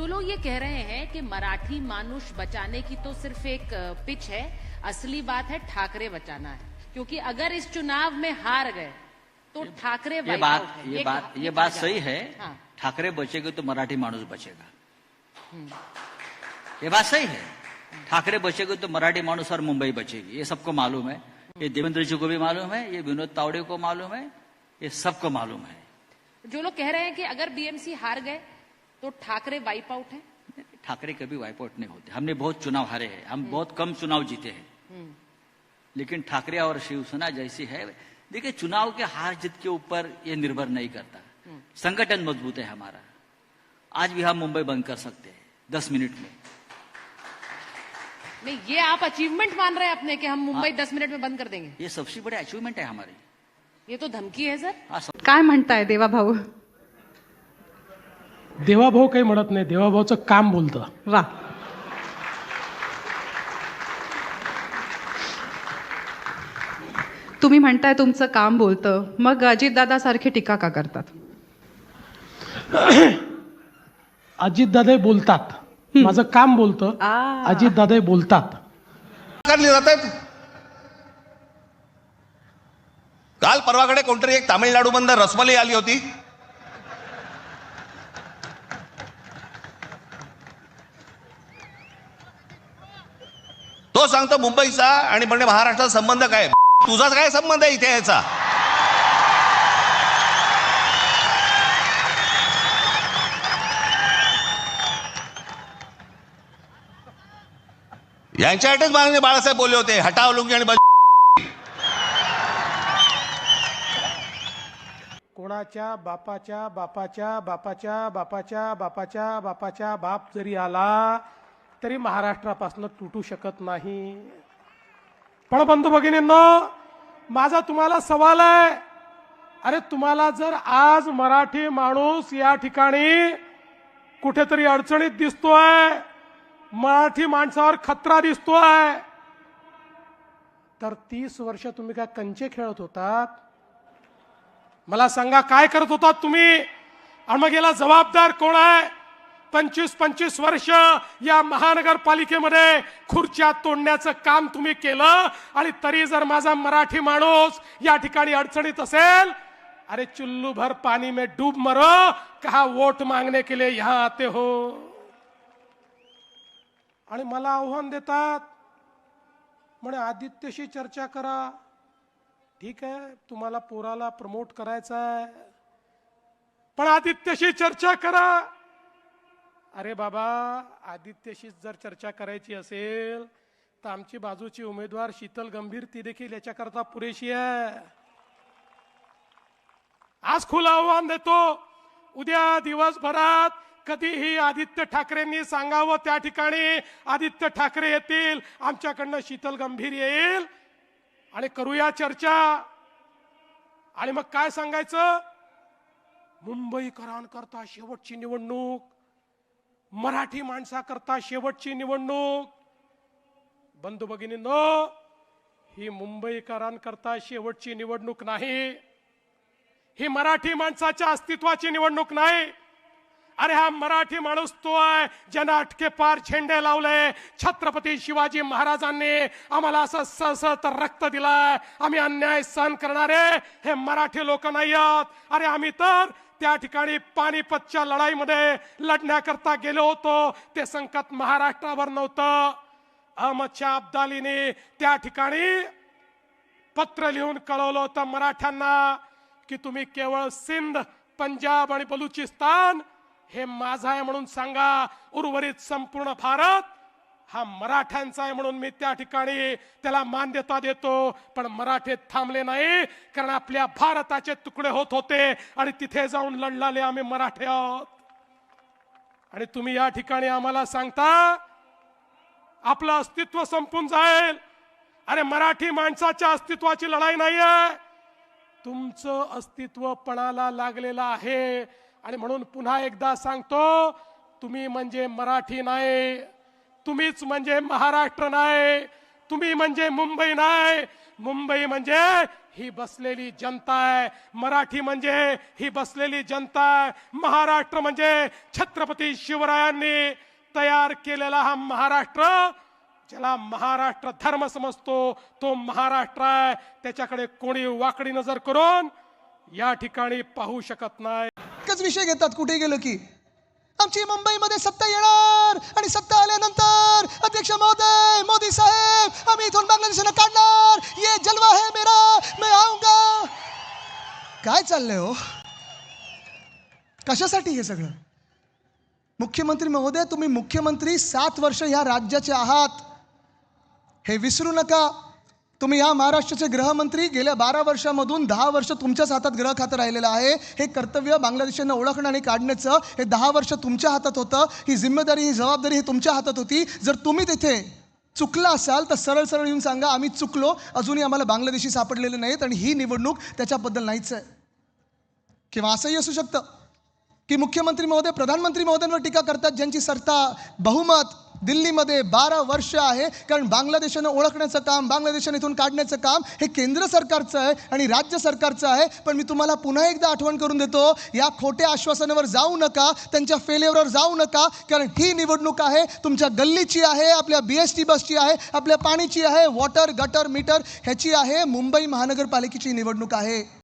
जो लोग ये कह रहे हैं कि मराठी मानुष बचाने की तो सिर्फ एक पिच है, असली बात है ठाकरे बचाना है, क्योंकि अगर इस चुनाव में हार गए तो ठाकरे ये बात सही है। हाँ। ठाकरे बचेगे तो मराठी मानुष बचेगा, ये बात सही है। ठाकरे बचेगे तो मराठी मानुष और मुंबई बचेगी, ये सबको मालूम है। ये देवेंद्र जी को भी मालूम है, ये विनोद तावड़े को मालूम है, ये सबको मालूम है। जो लोग कह रहे हैं कि अगर बीएमसी हार गए तो ठाकरे वाइप आउट है, ठाकरे कभी वाइप आउट नहीं होते। हमने बहुत चुनाव हारे हैं, हम बहुत कम चुनाव जीते हैं, लेकिन ठाकरे और शिवसेना जैसी है। देखिए, चुनाव के हार जीत के ऊपर ये निर्भर नहीं करता, संगठन मजबूत है हमारा। आज भी हम मुंबई बंद कर सकते हैं 10 मिनट में। नहीं, ये आप अचीवमेंट मान रहे हैं अपने कि हम मुंबई 10 मिनट में बंद कर देंगे? ये सबसे बड़ी अचीवमेंट है हमारी। ये तो धमकी है सर। काय म्हणताय देवाभाऊ? देवाभाऊ काही म्हणत नाही, देवाभाऊचं काम बोलतं. वा, तुम्ही म्हणताय तुमचं काम बोलतं, मग अजितदादा सारखे टीका का करतात? अजितदादा बोलतात, माझं काम बोलतं, अजितदादा बोलतात. काल परवाकडे कोणतरी एक तामिळनाडू बंद रसमलाई आली होती, तो सांगतो मुंबईचा आणि म्हणजे महाराष्ट्राचा संबंध काय? तुझा काय संबंध आहे इथे याचा? यांच्यासाठीच माननीय बाळासाहेब बोलले होते, हटाव लुंगी आणि कोणाच्या बापाच्या बापाच्या बापाच्या बापाच्या बापाच्या बापाच्या बाप जरी आला तरी महाराष्ट्रापासून तुटू शकत नाही. पण बंधू भगिनींनो, माझा तुम्हाला सवाल आहे, अरे तुम्हाला जर आज मराठी माणूस या ठिकाणी कुठेतरी अडचणीत दिसतोय, मराठी माणसावर खतरा दिसतोय, तर 30 वर्ष तुम्ही काय कंचे खेळत होतात? मला सांगा, काय करत होतात तुम्ही? आणि मग याला जबाबदार कोण आहे? 25-25 वर्ष या महानगरपालिकेमध्ये खुर्च्या तोडण्याचं काम तुम्ही केलं, आणि तरी जर माझा मराठी माणूस या ठिकाणी अडचणीत असेल, अरे चुल्लू भर पानी में डूब मरो, कहा वोट मांगने के लिए यहां आते हो? आणि मला आव्हान देतात, म्हणे आदित्यशी चर्चा करा. ठीक आहे, तुम्हाला पोराला प्रमोट करायचं आहे, पण आदित्यशी चर्चा करा. अरे बाबा, आदित्यशी जर चर्चा करायची असेल तर आमची बाजूची उमेदवार शीतल गंभीर ती देखील याच्याकरता पुरेशी आहे. आज खुलं आव्हान देतो, उद्या दिवसभरात कधीही आदित्य ठाकरेंनी सांगावं त्या ठिकाणी आदित्य ठाकरे येतील, आमच्याकडनं शीतल गंभीर येईल आणि करूया चर्चा. आणि मग काय सांगायचं? मुंबईकरांकरता शेवटची निवडणूक, मराठी माणसाकरता शेवटची निवडणूक. बंधू भगिनींनो, ही मुंबईकरांकरता शेवटची निवडणूक नाही, ही मराठी माणसाच्या अस्तित्वाची निवडणूक नाही. अरे हा मराठी माणूस तो आहे ज्यानं अटके पार झेंडे लावले. छत्रपती शिवाजी महाराजांनी आम्हाला असं सळसळत रक्त दिलाय. आम्ही अन्याय सहन करणारे हे मराठी लोक नाही आहोत. अरे आम्ही तर त्या ठिकाणी पानिपतच्या लढाईमध्ये लढण्याकरता गेलो होतो, ते संकट महाराष्ट्रावर नव्हतं. अहमद शाह अब्दालीने त्या ठिकाणी पत्र लिहून कळवलं होतं मराठ्यांना की तुम्ही केवळ सिंध, पंजाब आणि बलुचिस्तान हे माझं आहे म्हणून सांगा, उर्वरित संपूर्ण भारत हा मराठ्यांचा आहे म्हणून मी त्या ठिकाणी त्याला मान्यता देतो. पण मराठे थांबले नाही, कारण आपल्या भारताचे तुकडे होत होते आणि तिथे जाऊन लढलेले आम्ही मराठे आहोत. आणि तुम्ही या ठिकाणी आम्हाला सांगता आपलं अस्तित्व संपून जाईल. अरे मराठी माणसाच्या अस्तित्वाची लढाई नाहीये, तुमचं अस्तित्व पणाला लागलेलं आहे. आणि म्हणून पुन्हा एकदा सांगतो, तुम्ही म्हणजे मराठी नाही, तुम्हीच म्हणजे महाराष्ट्र नाही, तुम्ही म्हणजे मुंबई नाही, मुंबई म्हणजे ही बसलेली जनता आहे, मराठी म्हणजे ही बसलेली जनता आहे, महाराष्ट्र म्हणजे छत्रपती शिवरायांनी तयार केलेला हा महाराष्ट्र, ज्याला महाराष्ट्र धर्म समजतो तो महाराष्ट्र आहे. त्याच्याकडे कोणी वाकडी नजर करून या ठिकाणी पाहू शकत नाही. एकच विषय घेतात कुठे गेलो की आमची मुंबईमध्ये सत्ता येणार आणि सत्ता आल्यानंतर अध्यक्ष महोदय, मोदी साहेब, आम्ही इथून बांगलादेशाला काढणार, ये जलवा है मेरा, मैं आऊंगा. काय चाललंय हो? कशासाठी हे सगळं? मुख्यमंत्री महोदय, तुम्ही मुख्यमंत्री 7 वर्ष या राज्याचे आहात, हे विसरू नका. तुम्ही या महाराष्ट्राचे गृहमंत्री, गेल्या 12 वर्षामधून 10 वर्ष तुमच्याच हातात गृह खातं राहिलेलं आहे. हे कर्तव्य बांगलादेशांना ओळखणं आणि काढण्याचं हे 10 वर्ष तुमच्या हातात होतं. ही जिम्मेदारी, ही जबाबदारी ही तुमच्या हातात होती. जर तुम्ही तिथे चुकला असाल तर सरळ सरळ येऊन सांगा, आम्ही चुकलो, अजूनही आम्हाला बांगलादेशी सापडलेले नाहीत आणि ही निवडणूक त्याच्याबद्दल नाहीच आहे. किंवा असंही असू शकतं की मुख्यमंत्री महोदय प्रधानमंत्री महोदयांवर टीका करतात, ज्यांची सत्ता बहुमत दिल्लीमध्ये 12 वर्ष आहे. कारण बांगलादेशानं ओळखण्याचं काम, बांगलादेशाने इथून काढण्याचं काम हे केंद्र सरकारचं आहे आणि राज्य सरकारचं आहे. पण मी तुम्हाला पुन्हा एकदा आठवण करून देतो, या खोट्या आश्वासनावर जाऊ नका, त्यांच्या फेल्युअरवर जाऊ नका. कारण ही निवडणूक आहे तुमच्या गल्लीची आहे, आपल्या BST बसची आहे, आपल्या पाणीची आहे, वॉटर गटर मीटर ह्याची आहे, मुंबई महानगरपालिकेची निवडणूक आहे.